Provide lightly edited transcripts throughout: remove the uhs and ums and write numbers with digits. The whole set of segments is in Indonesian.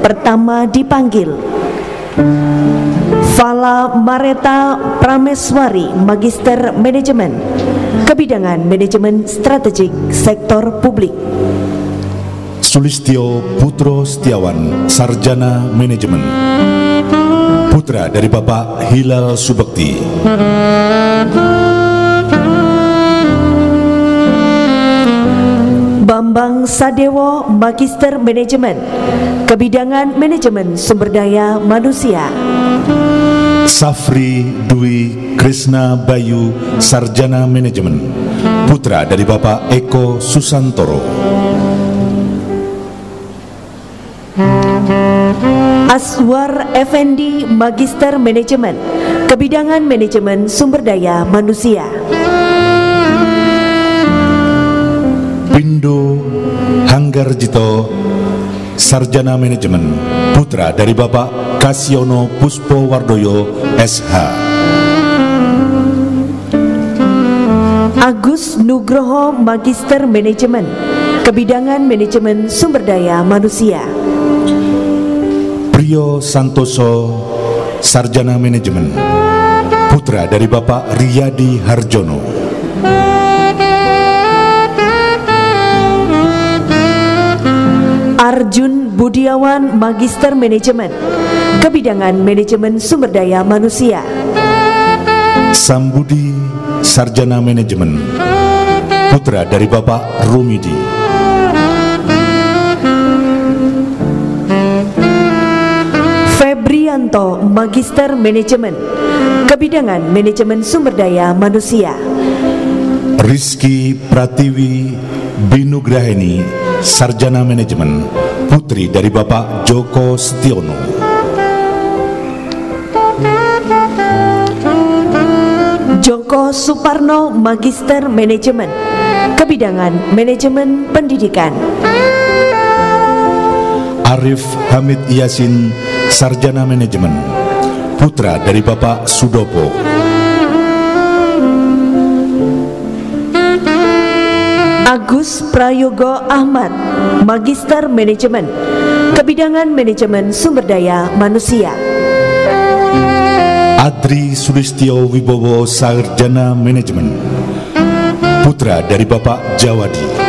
pertama dipanggil Fala Mareta Prameswari, Magister Manajemen, Kebidangan Manajemen Strategik Sektor Publik. Sulistyo Putro Setiawan, Sarjana Manajemen, putra dari Bapak Hilal Subekti. Bambang Sadewo, Magister Manajemen, Kebidangan Manajemen Sumber Daya Manusia. Safri Dwi Krisna Bayu, Sarjana Manajemen, putra dari Bapak Eko Susantoro. Aswar Effendi, Magister Manajemen, Kebidangan Manajemen Sumber Daya Manusia. Pindo Hanggarjito, Sarjana Manajemen, putra dari Bapak Kasyono Puspo Wardoyo, SH. Agus Nugroho, Magister Manajemen, Kebidangan Manajemen Sumber Daya Manusia. Priyo Santoso, Sarjana Manajemen, putra dari Bapak Riyadi Harjono. Arjun Budiawan, Magister Manajemen, Kebidangan Manajemen Sumber Daya Manusia. Sambudi, Sarjana Manajemen, putra dari Bapak Rumidi. Febrianto, Magister Manajemen, Kebidangan Manajemen Sumber Daya Manusia. Rizky Pratiwi Binugraheni, Sarjana Manajemen, putri dari Bapak Joko Setiono. Joko Suparno, Magister Manajemen, Kebidangan Manajemen Pendidikan. Arif Hamid Yasin, Sarjana Manajemen, putra dari Bapak Sudopo. Agus Prayogo Ahmad, Magister Manajemen, Kebidangan Manajemen Sumber Daya Manusia. Adri Sulistyo Wibowo, Sarjana Manajemen, putra dari Bapak Jawadi.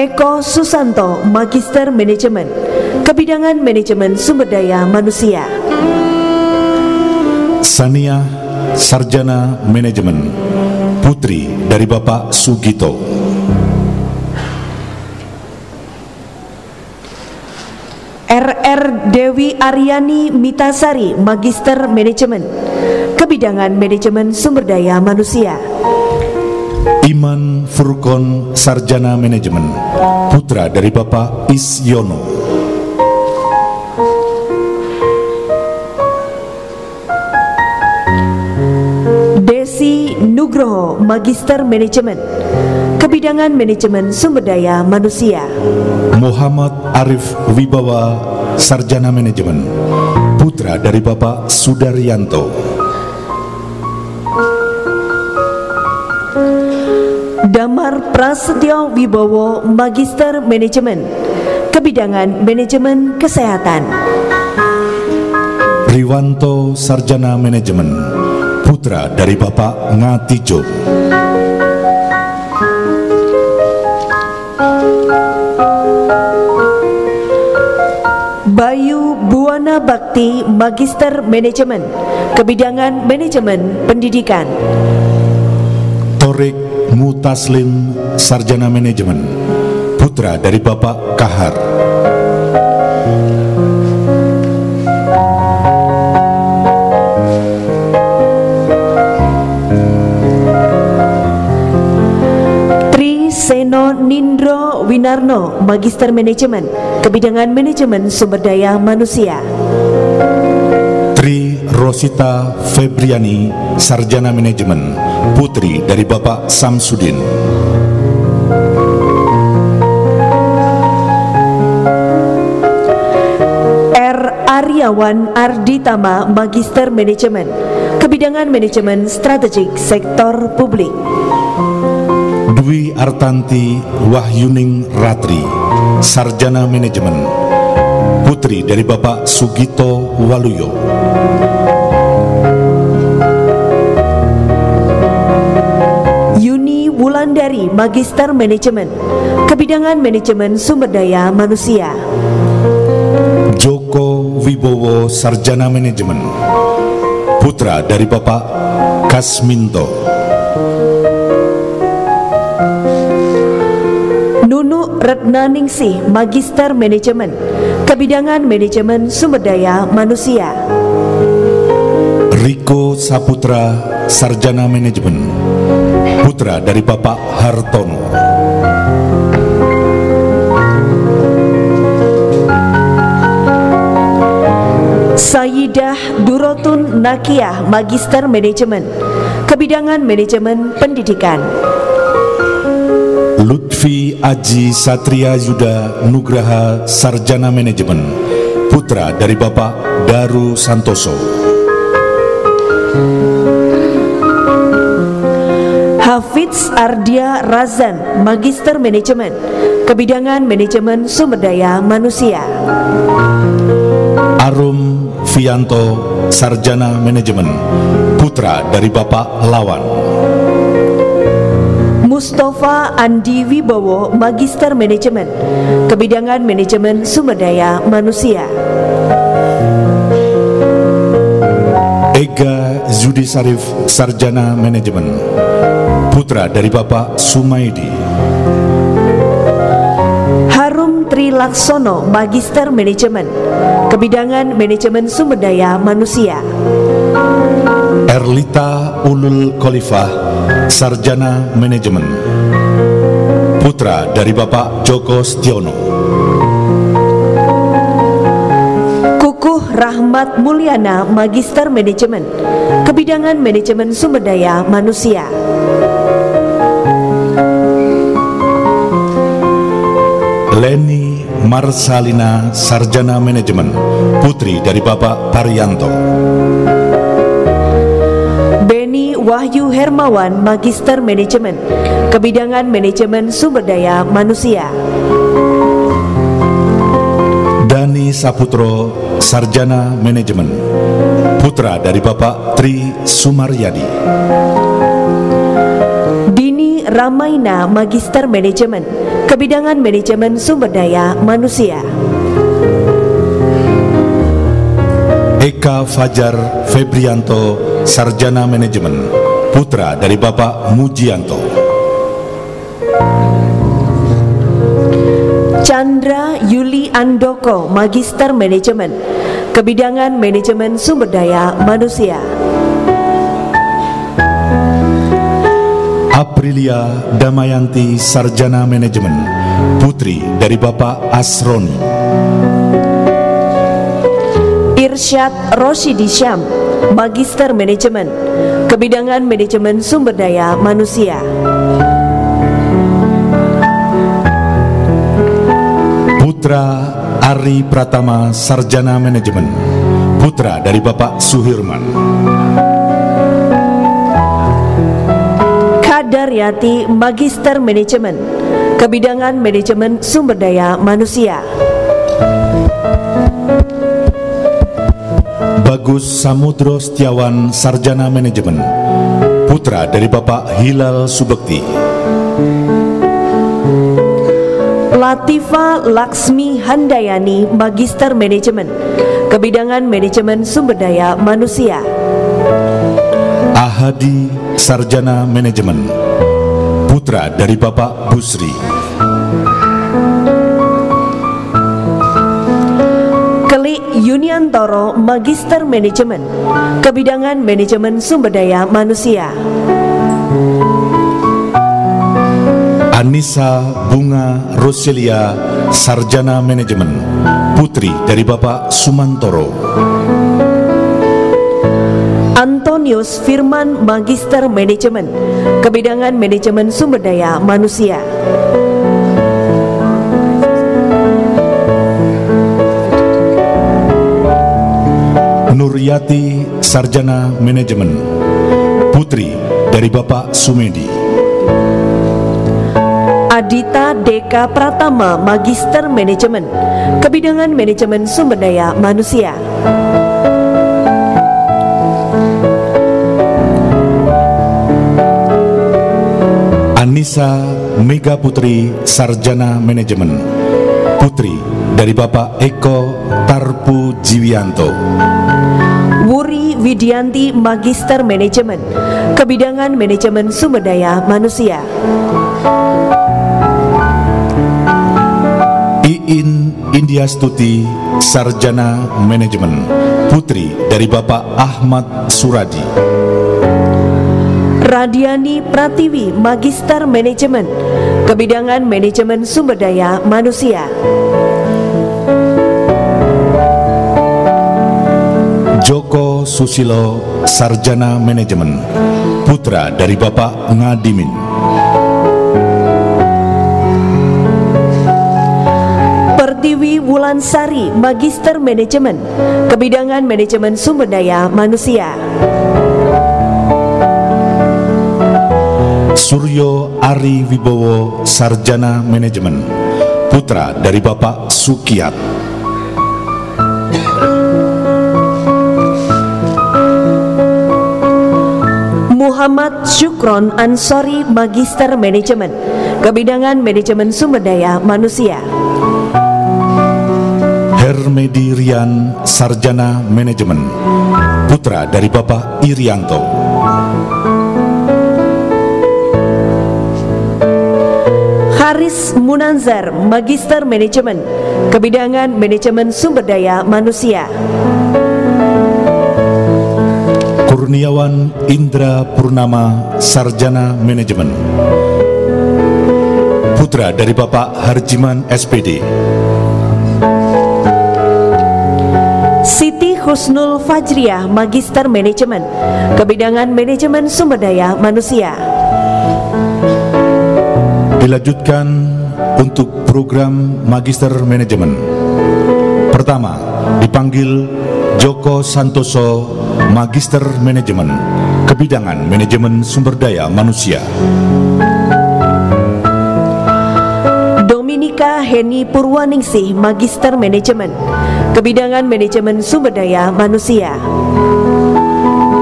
Eko Susanto, Magister Manajemen, Kebidangan Manajemen Sumber Daya Manusia. Sania, Sarjana Manajemen, putri dari Bapak Sugito. RR Dewi Aryani Mitasari, Magister Manajemen, Kebidangan Manajemen Sumber Daya Manusia. Iman Furkon, Sarjana Manajemen, putra dari Bapak Isyono. Desi Nugroho, Magister Manajemen, Kebidangan Manajemen Sumber Daya Manusia. Muhammad Arif Wibawa, Sarjana Manajemen, putra dari Bapak Sudaryanto. Damar Prasetyo Wibowo, Magister Manajemen, Kebidangan Manajemen Kesehatan. Riwanto, Sarjana Manajemen, putra dari Bapak Ngatijo. Bayu Buana Bakti, Magister Manajemen, Kebidangan Manajemen Pendidikan. Torik Mutaslim, Sarjana Manajemen, putra dari Bapak Kahar. Seno Nindro Winarno, Magister Manajemen, Kebidangan Manajemen Sumber Daya Manusia. Tri Rosita Febriani, Sarjana Manajemen, putri dari Bapak Samsudin. R. Aryawan Arditama, Magister Manajemen, Kebidangan Manajemen Strategik Sektor Publik. Dwi Artanti Wahyuning Ratri, Sarjana Manajemen. Putri dari Bapak Sugito Waluyo. Yuni Wulandari, Magister Manajemen, Kebidangan Manajemen Sumber Daya Manusia. Joko Wibowo, Sarjana Manajemen. Putra dari Bapak Kasminto. Nunu Retnaningsih, Magister Manajemen, Kebidangan Manajemen Sumber Daya Manusia. Riko Saputra, Sarjana Manajemen. Putra dari Bapak Hartono. Sayyidah Durotun Nakiyah, Magister Manajemen, Kebidangan Manajemen Pendidikan. Lutfi Aji Satria Yuda Nugraha, Sarjana Manajemen. Putra dari Bapak Daru Santoso. Hafiz Ardia Razan, Magister Manajemen, Kebidangan Manajemen Sumber Daya Manusia. Arum Fianto, Sarjana Manajemen. Putra dari Bapak Lawan. Mustafa Andi Wibowo, Magister Manajemen, Kebidangan Manajemen Sumber Daya Manusia. Ega Zudi Sarif, Sarjana Manajemen. Putra dari Bapak Sumaidi. Harum Trilaksono, Magister Manajemen, Kebidangan Manajemen Sumber Daya Manusia. Erlita Ulul Khalifah, Sarjana Manajemen. Putra dari Bapak Joko Stiono. Kukuh Rahmat Mulyana, Magister Manajemen, Kebidangan Manajemen Sumber Daya Manusia. Leni Marsalina, Sarjana Manajemen. Putri dari Bapak Parianto. Beni Wahyu Hermawan, Magister Manajemen, Kebidangan Manajemen Sumber Daya Manusia. Dani Saputro, Sarjana Manajemen. Putra dari Bapak Tri Sumaryadi. Dini Ramaina, Magister Manajemen, Kebidangan Manajemen Sumber Daya Manusia. Eka Fajar Febrianto, Sarjana Manajemen. Putra dari Bapak Mujianto. Chandra Yuli Andoko, Magister Manajemen, Kebidangan Manajemen Sumber Daya Manusia. Aprilia Damayanti, Sarjana Manajemen. Putri dari Bapak Asroni. Irsyad Roshidi Syam, Magister Manajemen, Kebidangan Manajemen Sumber Daya Manusia. Putra Ari Pratama, Sarjana Manajemen. Putra dari Bapak Suhirman. Kadariyati, Magister Manajemen, Kebidangan Manajemen Sumber Daya Manusia. Bagus Samudro Setiawan, Sarjana Manajemen. Putra dari Bapak Hilal Subekti. Latifa Laksmi Handayani, Magister Manajemen, Kebidangan Manajemen Sumber Daya Manusia. Ahadi, Sarjana Manajemen. Putra dari Bapak Busri. Keli Yuniantoro, Magister Manajemen, Kebidangan Manajemen Sumber Daya Manusia. Anissa Bunga Roselia, Sarjana Manajemen. Putri dari Bapak Sumantoro. Antonius Firman, Magister Manajemen, Kebidangan Manajemen Sumber Daya Manusia. Nuryati, Sarjana Manajemen. Putri dari Bapak Sumedi. Adita Deka Pratama, Magister Manajemen, Kebidangan Manajemen Sumber Daya Manusia. Anissa Mega Putri, Sarjana Manajemen, putri dari Bapak Eko Tarpu Jiwianto. Wuri Widianti, Magister Manajemen, Kebidangan Manajemen Sumber Daya Manusia. Iin Indiastuti, Sarjana Manajemen, putri dari Bapak Ahmad Suradi. Radiani Pratiwi, Magister Manajemen, Kebidangan Manajemen Sumber Daya Manusia. Joko Susilo, Sarjana Manajemen, putra dari Bapak Ngadimin. Pertiwi Wulansari, Magister Manajemen, Kebidangan Manajemen Sumber Daya Manusia. Suryo Ari Wibowo, Sarjana Manajemen, putra dari Bapak Sukiat. Muhammad Syukron Ansori, Magister Manajemen, Kebidangan Manajemen Sumber Daya Manusia. Hermedi Rian, Sarjana Manajemen, putra dari Bapak Irianto. Haris Munanzar, Magister Manajemen, Kebidangan Manajemen Sumber Daya Manusia. Kurniawan Indra Purnama, Sarjana Manajemen, putra dari Bapak Harjiman SPD. Siti Husnul Fajriah, Magister Manajemen, Kebidangan Manajemen Sumber Daya Manusia. Dilanjutkan untuk program Magister Manajemen. Pertama, dipanggil Joko Santoso, Magister Manajemen, Kebidangan Manajemen Sumber Daya Manusia. Dominika Heni Purwaningsih, Magister Manajemen, Kebidangan Manajemen Sumber Daya Manusia.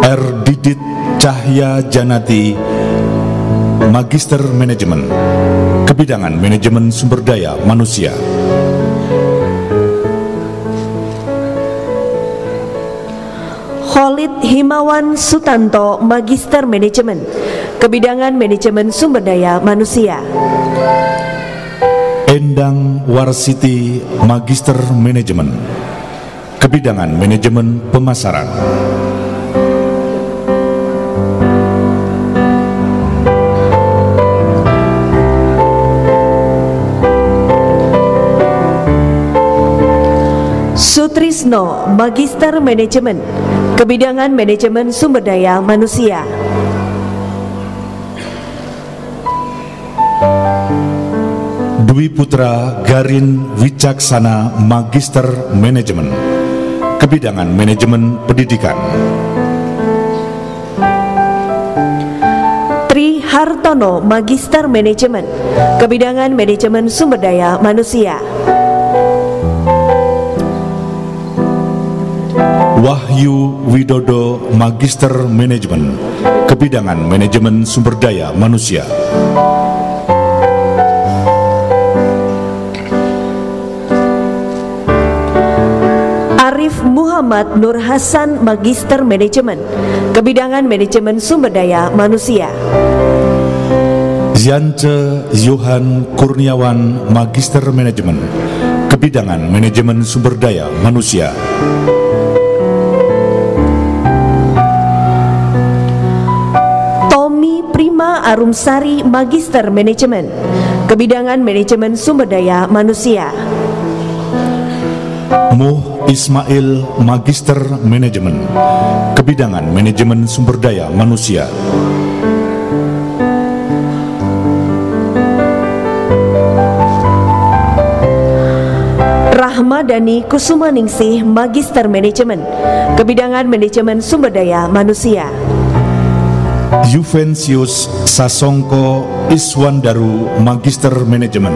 R. Didit Cahya Janati, Magister Manajemen, Kebidangan Manajemen Sumber Daya Manusia. Khalid Himawan Sutanto, Magister Manajemen, Kebidangan Manajemen Sumber Daya Manusia. Endang Warsiti, Magister Manajemen, Kebidangan Manajemen Pemasaran. Sutrisno, Magister Manajemen, Kebidangan Manajemen Sumber Daya Manusia. Dwi Putra Garin Wicaksana, Magister Manajemen, Kebidangan Manajemen Pendidikan. Tri Hartono, Magister Manajemen, Kebidangan Manajemen Sumber Daya Manusia. Wahyu Widodo, Magister Manajemen, Kebidangan Manajemen Sumber Daya Manusia. Arif Muhammad Nur Hasan, Magister Manajemen, Kebidangan Manajemen Sumber Daya Manusia. Ziance Yohan Kurniawan, Magister Manajemen, Kebidangan Manajemen Sumber Daya Manusia. Arumsari, Magister Manajemen, Kebidangan Manajemen Sumber Daya Manusia. Muh Ismail, Magister Manajemen, Kebidangan Manajemen Sumber Daya Manusia. Rahmadani Kusumaningsih, Magister Manajemen, Kebidangan Manajemen Sumber Daya Manusia. Juvencius Sasongko Iswandaru, Magister Manajemen,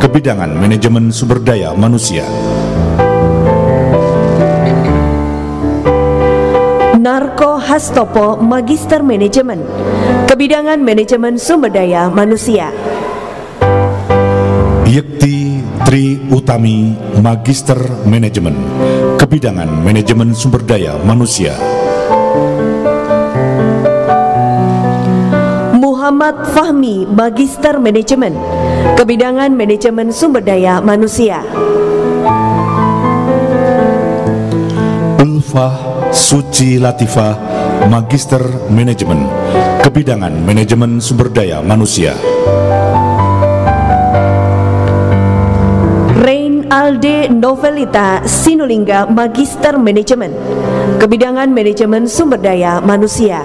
Kebidangan Manajemen Sumber Daya Manusia. Narko Hastopo, Magister Manajemen, Kebidangan Manajemen Sumber Daya Manusia. Yekti Tri Utami, Magister Manajemen, Kebidangan Manajemen Sumber Daya Manusia. Muhammad Fahmi, Magister Manajemen, Kebidangan Manajemen Sumber Daya Manusia. Ulfah Suci Latifah, Magister Manajemen, Kebidangan Manajemen Sumber Daya Manusia. Rain Alde Novelita Sinulinga, Magister Manajemen, Kebidangan Manajemen Sumber Daya Manusia.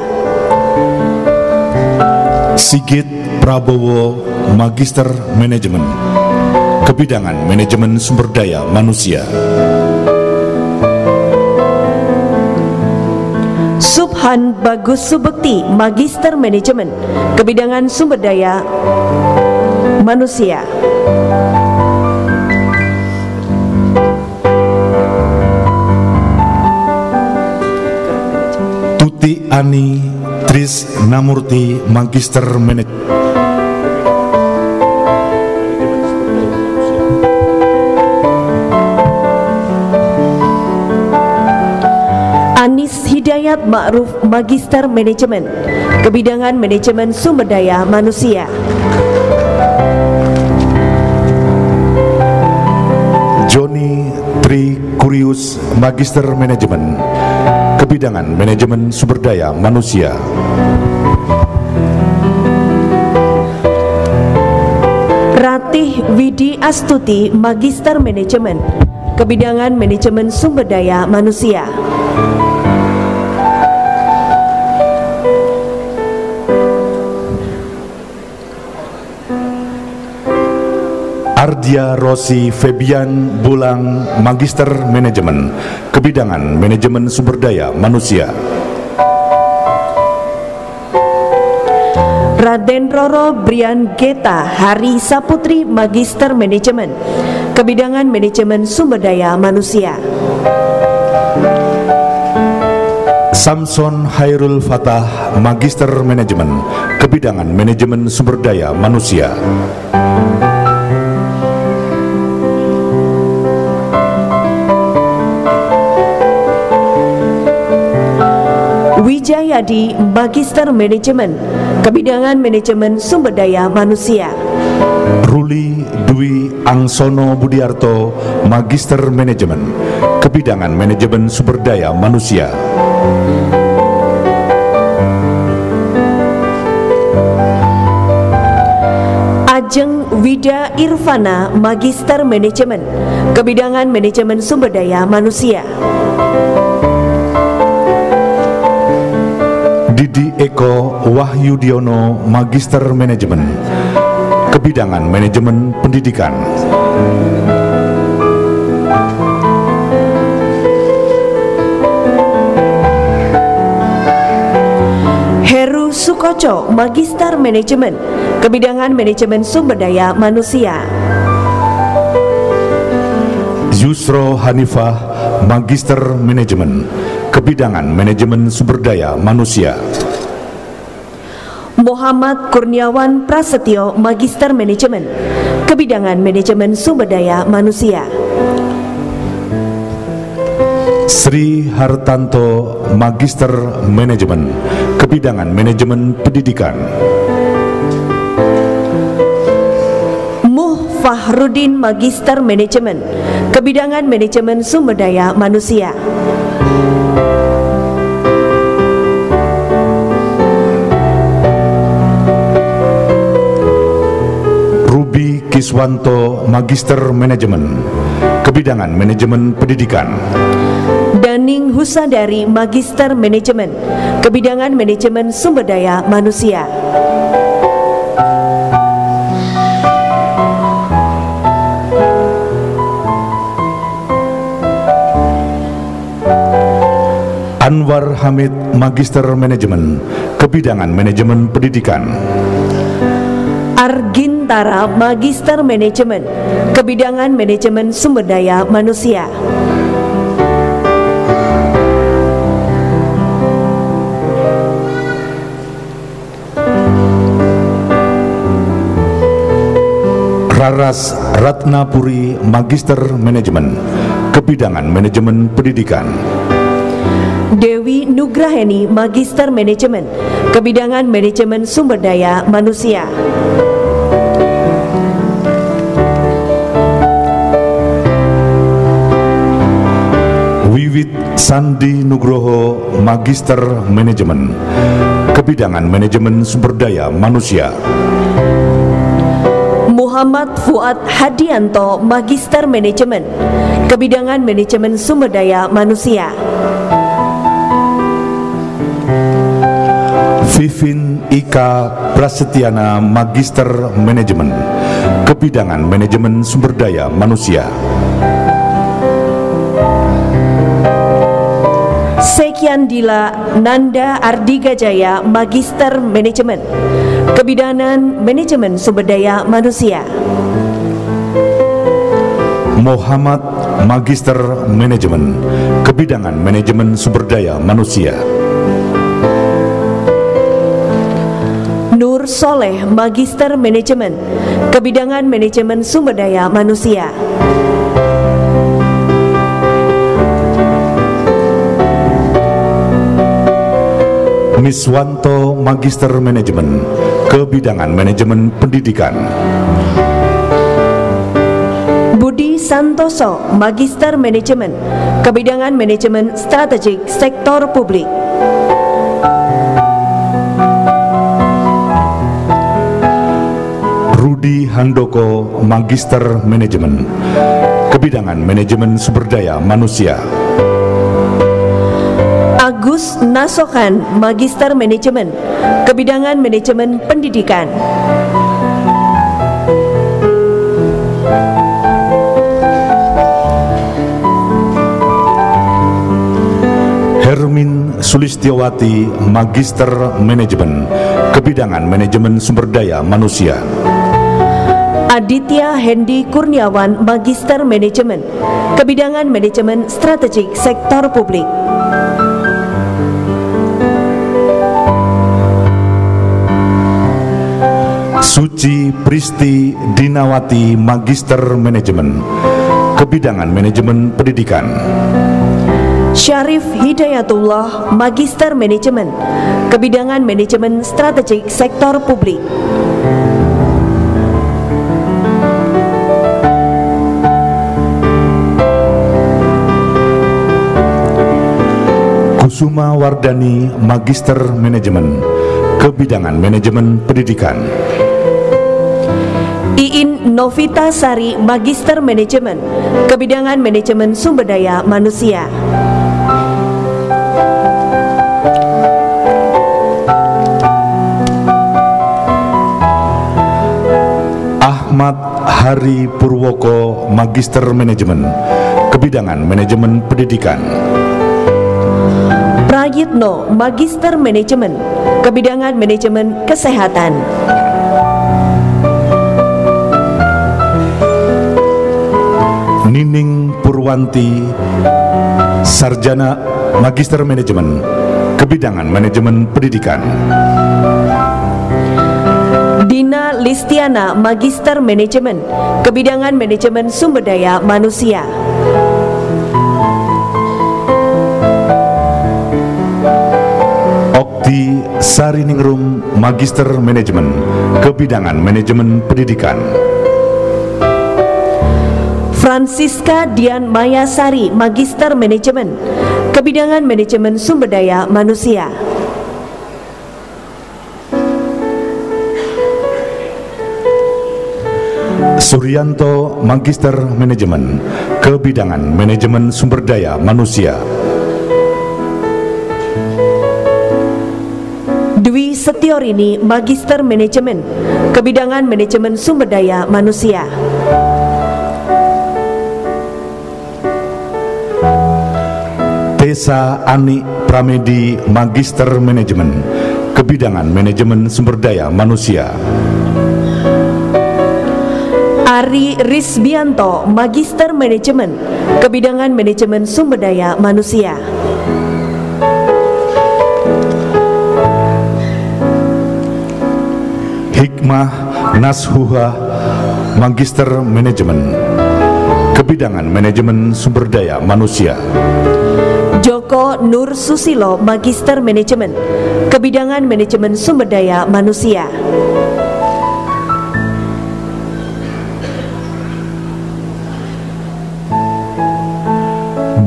Sigit Prabowo, Magister Manajemen, Kebidangan Manajemen Sumber Daya Manusia. Subhan Bagus Subekti, Magister Manajemen, Kebidangan Sumber Daya Manusia. Tuti Ani Tris Namurti, Magister Manajemen, Anis Hidayat Ma'ruf, Magister Manajemen, Kebidangan Manajemen Sumber Daya Manusia. Joni Tri Kurius, Magister Manajemen, Kebidangan Manajemen Sumber Daya Manusia. Ratih Widi Astuti, Magister Manajemen, Kebidangan Manajemen Sumber Daya Manusia. Ardia Rosi Febian Bulang, Magister Manajemen, Kebidangan Manajemen Sumber Daya Manusia. Raden Roro Brian Geta Hari Saputri, Magister Manajemen, Kebidangan Manajemen Sumber Daya Manusia. Samson Hairul Fatah, Magister Manajemen, Kebidangan Manajemen Sumber Daya Manusia. Wijayadi, Magister Manajemen, Kebidangan Manajemen Sumber Daya Manusia. Ruli Dwi Angsono Budiarto, Magister Manajemen, Kebidangan Manajemen Sumber Daya Manusia. Ajeng Wida Irfana, Magister Manajemen, Kebidangan Manajemen Sumber Daya Manusia. Didi Eko Wahyudiono, Magister Manajemen, Kebidangan Manajemen Pendidikan. Heru Sukoco, Magister Manajemen, Kebidangan Manajemen Sumber Daya Manusia. Yusro Hanifah, Magister Manajemen, Kebidangan Manajemen Sumber Daya Manusia. Muhammad Kurniawan Prasetyo, Magister Manajemen, Kebidangan Manajemen Sumber Daya Manusia. Sri Hartanto, Magister Manajemen, Kebidangan Manajemen Pendidikan. Muh Fahrudin, Magister Manajemen, Kebidangan Manajemen Sumber Daya Manusia. Ruby Kiswanto, Magister Manajemen, Kebidangan Manajemen Pendidikan. Daning Husadari, Magister Manajemen, Kebidangan Manajemen Sumber Daya Manusia. Anwar Hamid, Magister Manajemen, Kebidangan Manajemen Pendidikan. Argintara, Magister Manajemen, Kebidangan Manajemen Sumber Daya Manusia. Raras Ratnapuri, Magister Manajemen, Kebidangan Manajemen Pendidikan. Dewi Nugraheni, Magister Manajemen, Kebidangan Manajemen Sumber Daya Manusia. Wiwit Sandi Nugroho, Magister Manajemen, Kebidangan Manajemen Sumber Daya Manusia. Muhammad Fuad Hadianto, Magister Manajemen, Kebidangan Manajemen Sumber Daya Manusia. Vivin Ika Prasetyana, Magister Manajemen, Kebidangan Manajemen Sumber Daya Manusia. Sekiandila Nanda Ardiga Jaya, Magister Manajemen, Kebidangan Manajemen Sumber Daya Manusia. Muhammad Magister Manajemen, Kebidangan Manajemen Sumber Daya Manusia. Nur Soleh, Magister Manajemen, Kebidangan Manajemen Sumber Daya Manusia. Miswanto, Magister Manajemen, Kebidangan Manajemen Pendidikan. Budi Santoso, Magister Manajemen, Kebidangan Manajemen Strategik Sektor Publik. Rudi Handoko, Magister Manajemen, Kebidangan Manajemen Sumber Daya Manusia. Agus Nasokan, Magister Manajemen, Kebidangan Manajemen Pendidikan. Hermin Sulistiawati, Magister Manajemen, Kebidangan Manajemen Sumber Daya Manusia. Aditya Hendi Kurniawan, Magister Manajemen, Kebidangan Manajemen Strategik Sektor Publik. Suci Pristi Dinawati, Magister Manajemen, Kebidangan Manajemen Pendidikan. Syarif Hidayatullah, Magister Manajemen, Kebidangan Manajemen Strategik Sektor Publik. Kusuma Wardani, Magister Manajemen, Kebidangan Manajemen Pendidikan. Iin Novita Sari, Magister Manajemen, Kebidangan Manajemen Sumber Daya Manusia. Ahmad Hari Purwoko, Magister Manajemen, Kebidangan Manajemen Pendidikan. Prayitno, Magister Manajemen, Kebidangan Manajemen Kesehatan. Nining Purwanti, Sarjana Magister Manajemen, Kebidangan Manajemen Pendidikan. Dina Listiana, Magister Manajemen, Kebidangan Manajemen Sumber Daya Manusia. Okti Sariningrum, Magister Manajemen, Kebidangan Manajemen Pendidikan. Francisca Dian Mayasari, Magister Manajemen, Kebidangan Manajemen Sumber Daya Manusia. Suryanto, Magister Manajemen, Kebidangan Manajemen Sumber Daya Manusia. Dwi Setiorini, Magister Manajemen, Kebidangan Manajemen Sumber Daya Manusia. Tessa Ani Pramedi Magister Manajemen, Kebidangan Manajemen Sumber Daya Manusia. Ari Risbianto, Magister Manajemen, Kebidangan Manajemen Sumber Daya Manusia. Hikmah Nashuha, Magister Manajemen, Kebidangan Manajemen Sumber Daya Manusia. Joko Nur Susilo, Magister Manajemen, Kebidangan Manajemen Sumber Daya Manusia.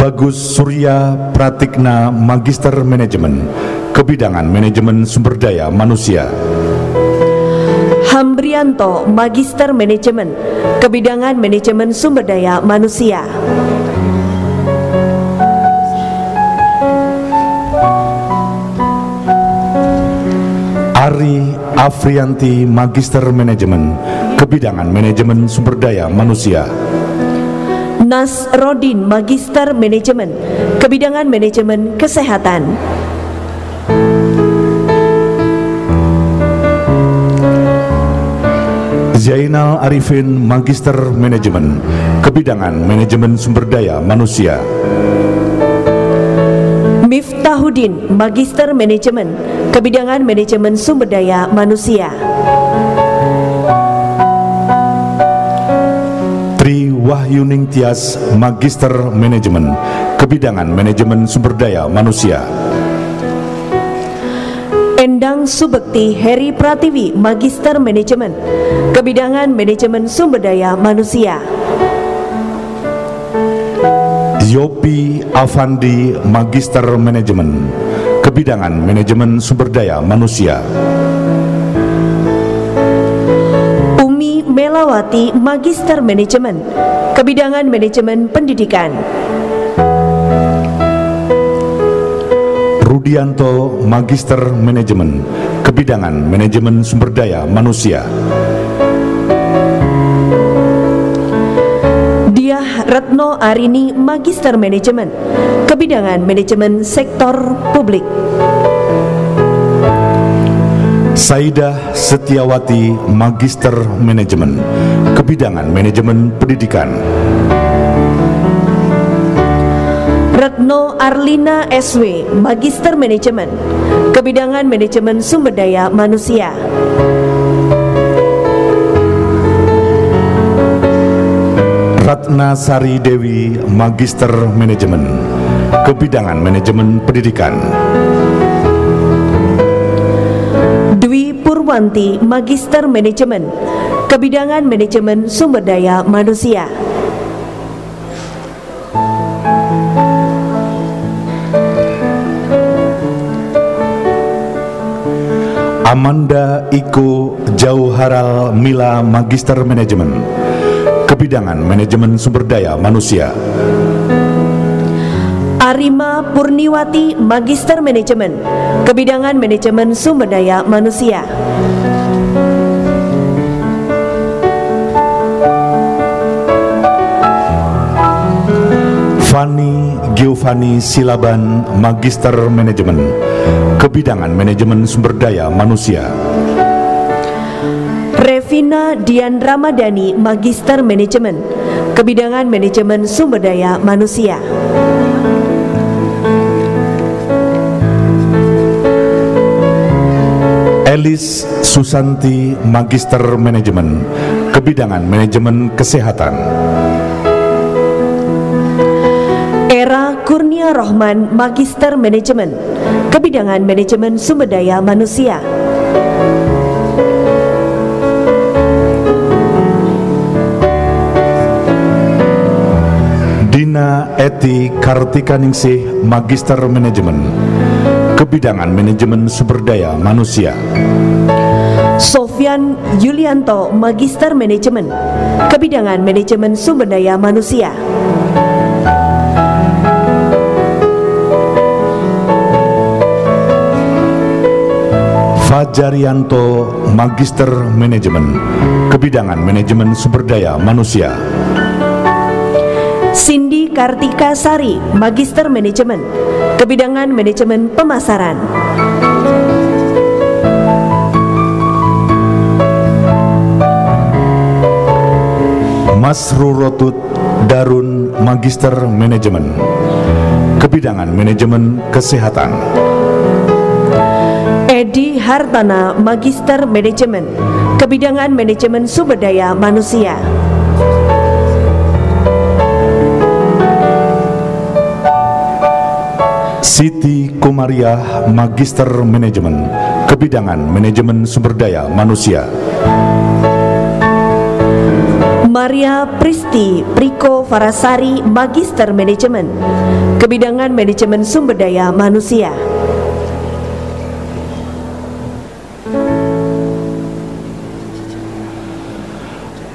Bagus Surya Pratikna, Magister Manajemen, Kebidangan Manajemen Sumber Daya Manusia. Hambrianto, Magister Manajemen, Kebidangan Manajemen Sumber Daya Manusia. Ari Afrianti, Magister Manajemen, Kebidangan Manajemen Sumber Daya Manusia. Nasrodin, Magister Manajemen, Kebidangan Manajemen Kesehatan. Zainal Arifin, Magister Manajemen, Kebidangan Manajemen Sumber Daya Manusia. Miftahudin, Magister Manajemen, Kebidangan Manajemen Sumber Daya Manusia. Tri Wahyuning Tias, Magister Manajemen, Kebidangan Manajemen Sumber Daya Manusia. Endang Subekti Heri Pratiwi, Magister Manajemen, Kebidangan Manajemen Sumber Daya Manusia. Yopi Avandi, Magister Manajemen, Kebidangan Manajemen Sumber Daya Manusia. Umi Melawati, Magister Manajemen, Kebidangan Manajemen Pendidikan. Rudianto, Magister Manajemen, Kebidangan Manajemen Sumber Daya Manusia. Diah Retno Arini, Magister Manajemen, Kebidangan Manajemen Sektor Publik. Saidah Setiawati, Magister Manajemen, Kebidangan Manajemen Pendidikan. Retno Arlina SW, Magister Manajemen, Kebidangan Manajemen Sumber Daya Manusia. Ratna Sari Dewi, Magister Manajemen, Kebidangan Manajemen Pendidikan. Dwi Purwanti, Magister Manajemen, Kebidangan Manajemen Sumber Daya Manusia. Amanda Iko Jauharal Mila, Magister Manajemen, Kebidangan Manajemen Sumber Daya Manusia. Arima Purniwati, Magister Manajemen, Kebidangan Manajemen Sumber Daya Manusia. Fani Giovanni Silaban, Magister Manajemen, Kebidangan Manajemen Sumber Daya Manusia. Revina Dian Ramadhani, Magister Manajemen, Kebidangan Manajemen Sumber Daya Manusia. Elis Susanti, Magister Manajemen, Kebidangan Manajemen Kesehatan. Era Kurnia Rohman, Magister Manajemen, Kebidangan Manajemen Sumber Daya Manusia. Dina Eti Kartikaningsih, Magister Manajemen, Kebidangan Manajemen Sumber Daya Manusia. Sofyan Yulianto, Magister Manajemen, Kebidangan Manajemen Sumber Daya Manusia. Fajarianto, Magister Manajemen, Kebidangan Manajemen Sumber Daya Manusia. Cindy Kartika Sari, Magister Manajemen, Kebidangan Manajemen Pemasaran. Mas Rurotut Darun Magister Manajemen. Kebidangan Manajemen Kesehatan. Edi Hartana Magister Manajemen. Kebidangan Manajemen Sumber Daya Manusia. Siti Komariah Magister Manajemen. Kebidangan Manajemen Sumber Daya Manusia. Maria Pristi Priko Farasari Magister Manajemen. Kebidangan Manajemen Sumber Daya Manusia.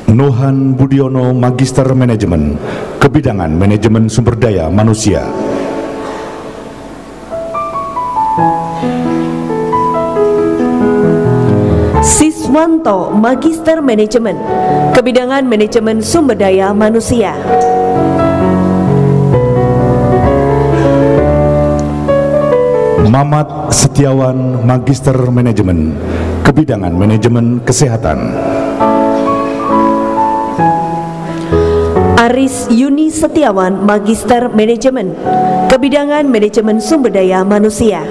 Nohan Budiono Magister Manajemen. Kebidangan Manajemen Sumber Daya Manusia. Siswanto Magister Manajemen. Kebidangan Manajemen Sumber Daya Manusia. Mamat Setiawan Magister Manajemen. Kebidangan Manajemen Kesehatan. Aris Yuni Setiawan Magister Manajemen. Kebidangan Manajemen Sumber Daya Manusia.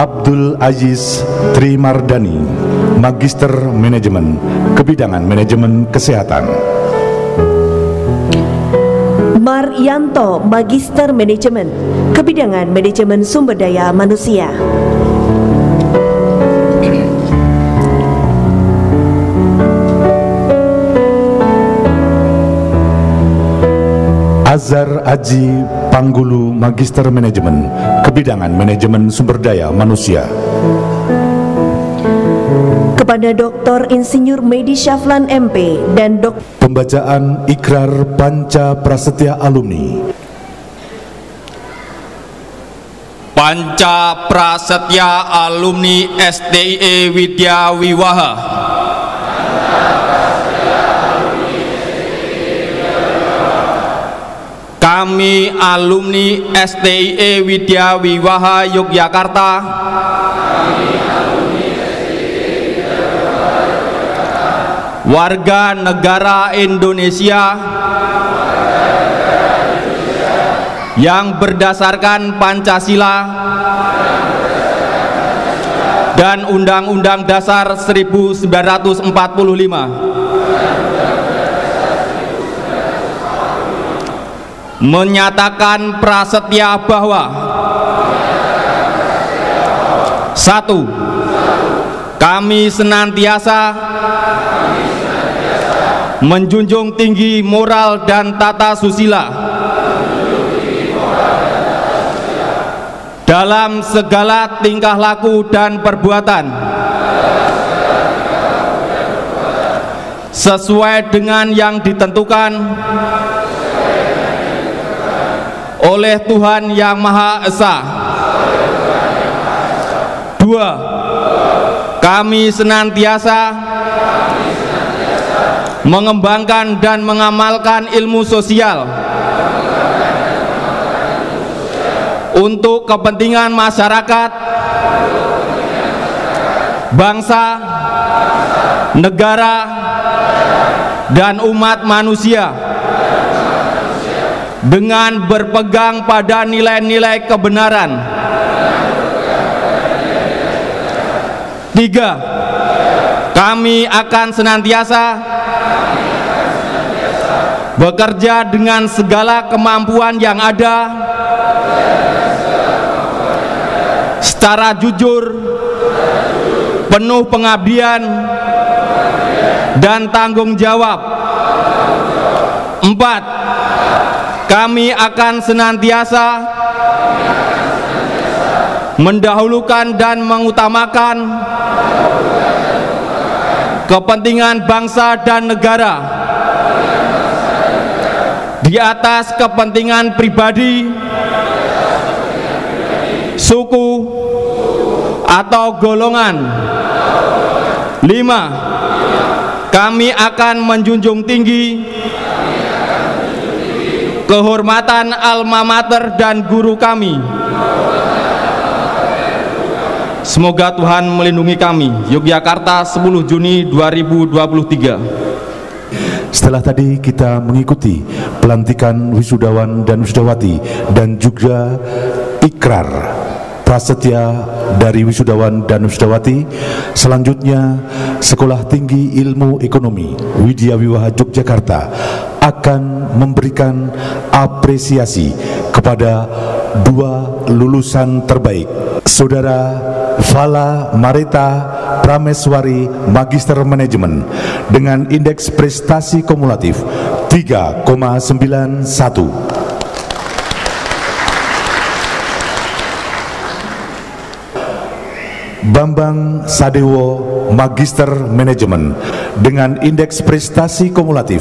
Abdul Aziz Trimardani Magister Manajemen. Kebidangan Manajemen Kesehatan. Maryanto Magister Manajemen. Kebidangan Manajemen Sumber Daya Manusia. Azhar Aji Panggulu Magister Manajemen. Kebidangan Manajemen Sumber Daya Manusia. Kepada Dr. Insinyur Medi Syaflan MP dan Dr. Pembacaan Ikrar Panca Prasetya Alumni. Panca Prasetya Alumni STIE Widya Wiwaha. Kami alumni STIE Widya Wiwaha Yogyakarta warga negara Indonesia yang berdasarkan Pancasila dan Undang-Undang Dasar 1945 menyatakan prasetya bahwa 1. Kami senantiasa menjunjung tinggi moral dan tata susila dalam segala tingkah laku dan perbuatan sesuai dengan yang ditentukan oleh Tuhan Yang Maha Esa. 2. Kami senantiasa mengembangkan dan mengamalkan ilmu sosial untuk kepentingan masyarakat, bangsa, negara, dan umat manusia dengan berpegang pada nilai-nilai kebenaran. 3. Kami akan senantiasa bekerja dengan segala kemampuan yang ada secara jujur, penuh pengabdian dan tanggung jawab. 4. Kami akan senantiasa mendahulukan dan mengutamakan kepentingan bangsa dan negara di atas kepentingan pribadi, suku, atau golongan. 5. kami akan menjunjung tinggi kehormatan alma mater dan guru kami. Semoga Tuhan melindungi kami. Yogyakarta, 10 Juni 2023. Setelah tadi kita mengikuti pelantikan wisudawan dan wisudawati dan juga ikrar prasetya dari wisudawan dan wisudawati, selanjutnya Sekolah Tinggi Ilmu Ekonomi Widya Wiwaha Yogyakarta akan memberikan apresiasi kepada 2 lulusan terbaik, Saudara Fala Marita Prameswari Magister Manajemen dengan indeks prestasi kumulatif 3,91. Bambang Sadewo Magister Manajemen dengan indeks prestasi kumulatif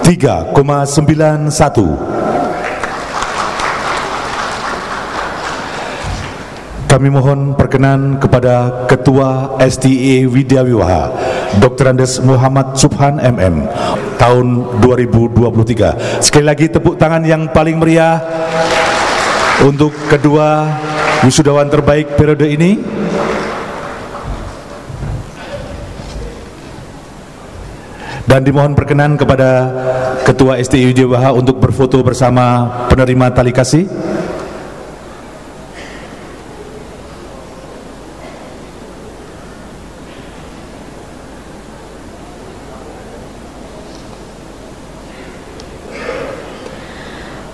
3,91. Kami mohon perkenan kepada Ketua STIE Widya Wiwaha Dr. Andes Muhammad Subhan MM tahun 2023. Sekali lagi tepuk tangan yang paling meriah untuk kedua wisudawan terbaik periode ini. Dan dimohon perkenan kepada Ketua STIE Widya Wiwaha untuk berfoto bersama penerima tali kasih.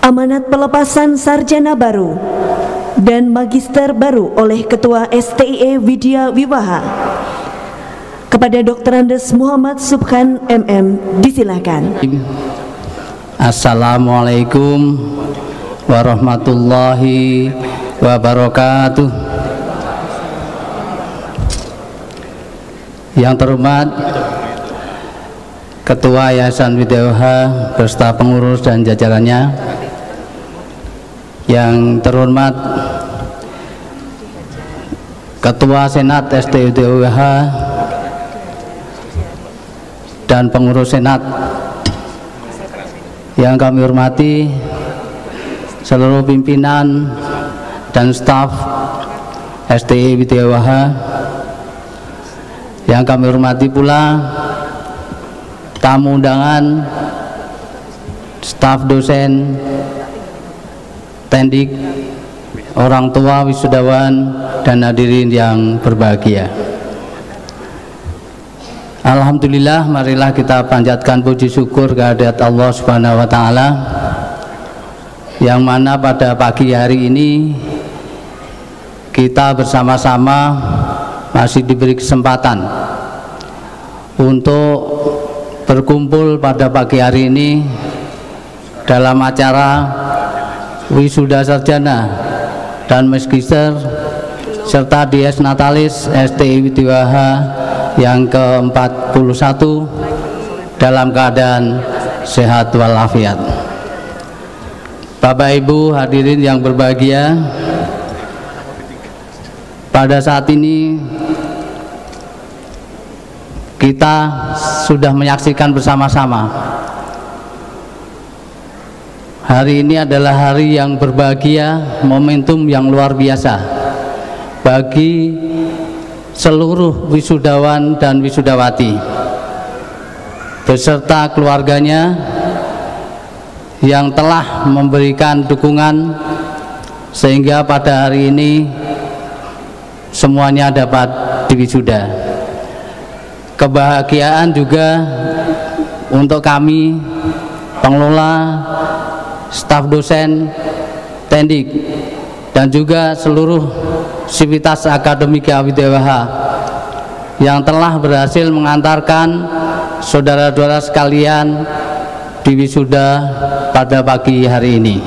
Amanat pelepasan sarjana baru dan magister baru oleh Ketua STIE Widya Wiwaha kepada Dr. Andes Muhammad Subhan MM disilakan. Assalamualaikum warahmatullahi wabarakatuh. Yang terhormat Ketua Yayasan Widya Wiwaha beserta pengurus dan jajarannya, yang terhormat Ketua Senat STIE Widya Wiwaha dan pengurus Senat, yang kami hormati seluruh pimpinan dan staf STIE Widya Wiwaha, yang kami hormati pula tamu undangan, staf dosen, tendik, orang tua wisudawan, dan hadirin yang berbahagia. Alhamdulillah, marilah kita panjatkan puji syukur kehadirat Allah Subhanahu wa Ta'ala, yang mana pada pagi hari ini kita bersama-sama masih diberi kesempatan untuk berkumpul pada pagi hari ini dalam acara wisuda sarjana dan magister serta dies natalis STIE Widya Wiwaha yang ke-41 dalam keadaan sehat walafiat. Bapak Ibu hadirin yang berbahagia, pada saat ini kita sudah menyaksikan bersama-sama, hari ini adalah hari yang berbahagia, momentum yang luar biasa bagi seluruh wisudawan dan wisudawati beserta keluarganya yang telah memberikan dukungan sehingga pada hari ini semuanya dapat diwisuda. Kebahagiaan juga untuk kami pengelola, staf dosen, tendik, dan juga seluruh sivitas akademika Widya Wiwaha yang telah berhasil mengantarkan saudara-saudara sekalian di wisuda pada pagi hari ini.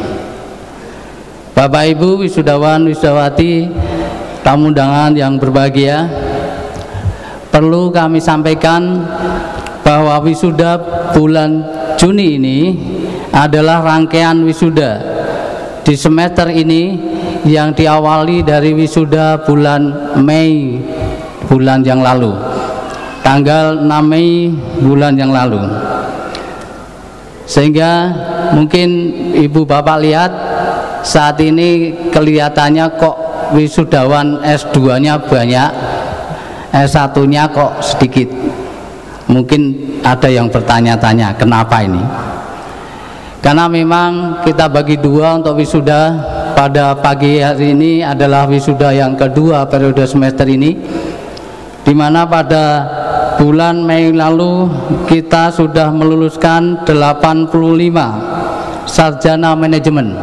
Bapak Ibu wisudawan wisudawati, tamu undangan yang berbahagia, perlu kami sampaikan bahwa wisuda bulan Juni ini adalah rangkaian wisuda di semester ini yang diawali dari wisuda bulan Mei bulan yang lalu. tanggal 6 Mei bulan yang lalu. Sehingga mungkin ibu bapak lihat saat ini kelihatannya kok wisudawan S2 nya banyak, S1 nya kok sedikit. Mungkin ada yang bertanya-tanya kenapa ini. Karena memang kita bagi dua untuk wisuda. Pada pagi hari ini adalah wisuda yang kedua periode semester ini, di mana pada bulan Mei lalu kita sudah meluluskan 85 sarjana manajemen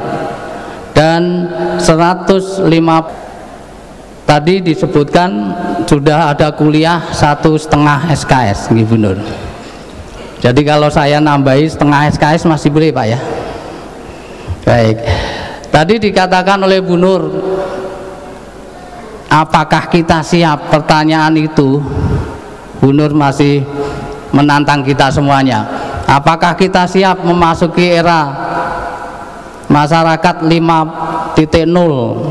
dan 105 tadi disebutkan sudah ada kuliah 1,5 SKS, Bu Nur. Jadi kalau saya nambahi setengah SKS masih boleh Pak ya. Baik. Tadi dikatakan oleh Bu Nur, apakah kita siap? Pertanyaan itu Bu Nur masih menantang kita semuanya. Apakah kita siap memasuki era masyarakat 5.0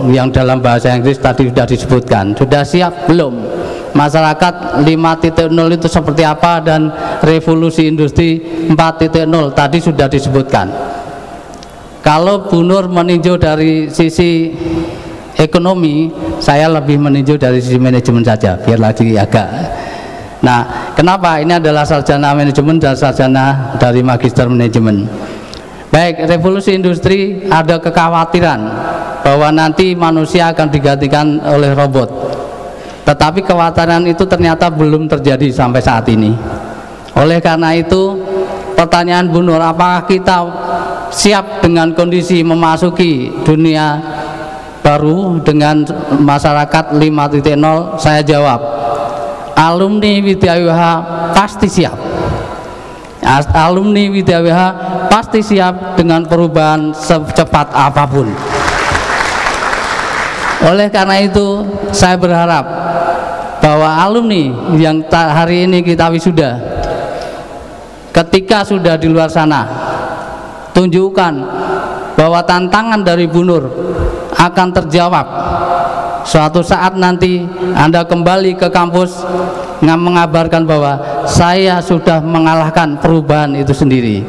yang dalam bahasa Inggris tadi sudah disebutkan? Sudah siap belum? Masyarakat 5.0 itu seperti apa, dan revolusi industri 4.0 tadi sudah disebutkan. Kalau Bu Nur meninjau dari sisi ekonomi, saya lebih meninjau dari sisi manajemen saja, biar lagi agak. Nah, kenapa? Ini adalah sarjana manajemen dan sarjana dari magister manajemen. Baik, revolusi industri ada kekhawatiran bahwa nanti manusia akan digantikan oleh robot. Tetapi kekhawatiran itu ternyata belum terjadi sampai saat ini. Oleh karena itu, pertanyaan Bu Nur, apakah kita siap dengan kondisi memasuki dunia baru dengan masyarakat 5.0? Saya jawab, alumni Widya Wiwaha pasti siap. Alumni Widya Wiwaha pasti siap dengan perubahan secepat apapun. Oleh karena itu, saya berharap bahwa alumni yang hari ini kita wisuda, ketika sudah di luar sana, tunjukkan bahwa tantangan dari Bu Nur akan terjawab. Suatu saat nanti Anda kembali ke kampus mengabarkan bahwa saya sudah mengalahkan perubahan itu sendiri,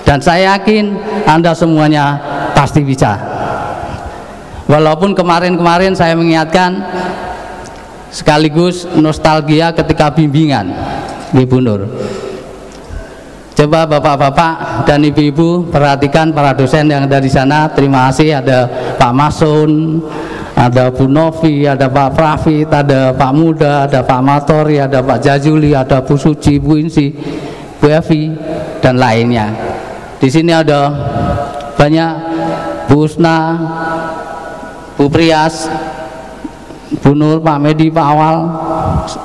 dan saya yakin Anda semuanya pasti bisa. Walaupun kemarin-kemarin saya mengingatkan sekaligus nostalgia ketika bimbingan Bu Nur. Coba bapak-bapak dan ibu-ibu perhatikan para dosen yang ada di sana. Terima kasih, ada Pak Masun, ada Bu Novi, ada Pak Prafit, ada Pak Muda, ada Pak Matori, ada Pak Jazuli, ada Bu Suci, Bu Insi, Bu Evi, dan lainnya. Di sini ada banyak, Bu Usna, Bu Prias, Bu Nur, Pak Medi, Pak Awal,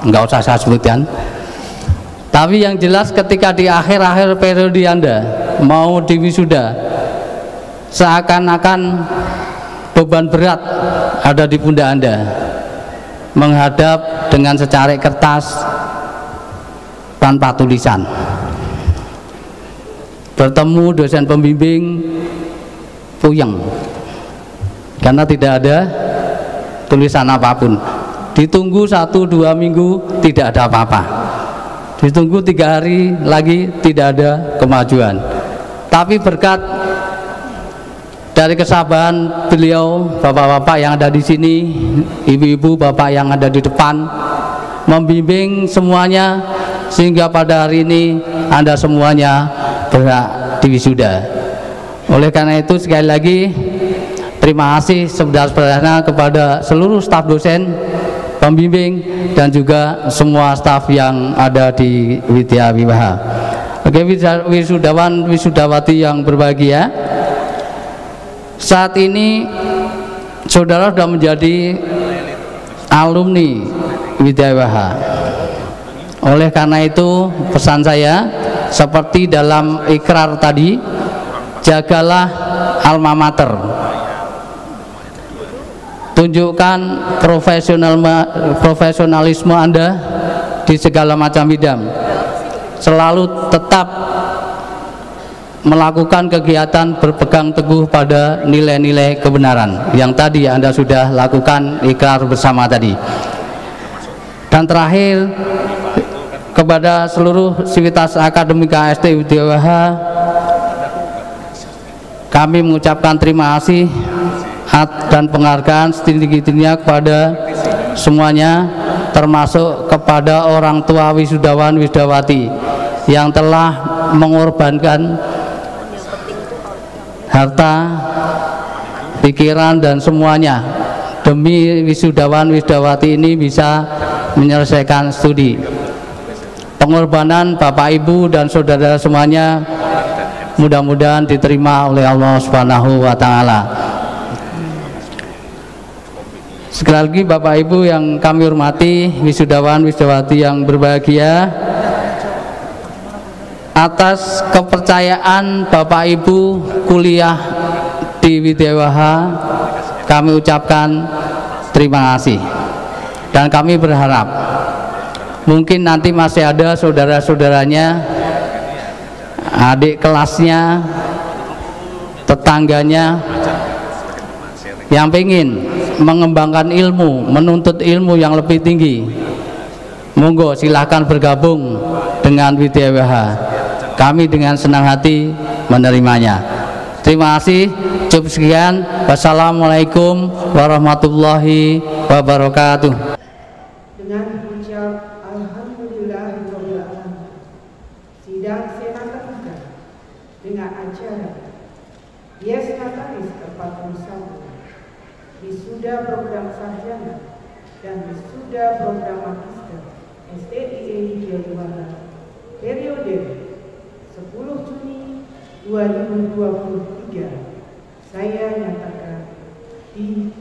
nggak usah saya sebutkan. Tapi yang jelas ketika di akhir-akhir periode Anda mau diwisuda, seakan-akan beban berat ada di pundak Anda, menghadap dengan secari kertas tanpa tulisan, bertemu dosen pembimbing puyeng karena tidak ada tulisan apapun. Ditunggu 1-2 minggu tidak ada apa-apa, ditunggu 3 hari lagi tidak ada kemajuan. Tapi berkat dari kesabaran beliau, bapak-bapak yang ada di sini, ibu-ibu, bapak yang ada di depan, membimbing semuanya, sehingga pada hari ini Anda semuanya berhak diwisuda. Oleh karena itu sekali lagi terima kasih saudara-saudaranya kepada seluruh staf dosen, pembimbing, dan juga semua staf yang ada di Widya Wiwaha. Oke, wisudawan wisudawati yang berbahagia, saat ini saudara sudah menjadi alumni Widya Wiwaha. Oleh karena itu pesan saya seperti dalam ikrar tadi, jagalah alma mater, tunjukkan profesionalisme Anda di segala macam bidang, selalu tetap melakukan kegiatan berpegang teguh pada nilai-nilai kebenaran yang tadi Anda sudah lakukan ikrar bersama tadi. Dan terakhir, kepada seluruh sivitas akademika STI Widya Wiwaha, kami mengucapkan terima kasih dan penghargaan setinggi-tingginya kepada semuanya, termasuk kepada orang tua wisudawan wisudawati yang telah mengorbankan harta, pikiran dan semuanya demi wisudawan wisudawati ini bisa menyelesaikan studi. Pengorbanan Bapak Ibu dan saudara semuanya mudah-mudahan diterima oleh Allah Subhanahu wa taala. Sekali lagi Bapak Ibu yang kami hormati, wisudawan wisudawati yang berbahagia, atas kepercayaan Bapak Ibu kuliah di Widya Wiwaha, kami ucapkan terima kasih. Dan kami berharap mungkin nanti masih ada saudara-saudaranya, adik kelasnya, tetangganya yang ingin mengembangkan ilmu, menuntut ilmu yang lebih tinggi. Monggo silahkan bergabung dengan Widya Wiwaha. Kami dengan senang hati menerimanya. Terima kasih. Cukup sekian. Wassalamualaikum warahmatullahi wabarakatuh. Dengan ucap alhamdulillahirobbilalamin, sidang senata dengan acara Dies Natalis ke-41, wisuda program sarjana dan wisuda program magister STIE Widya Wiwaha periode 10 Juni 2023 saya nyatakan di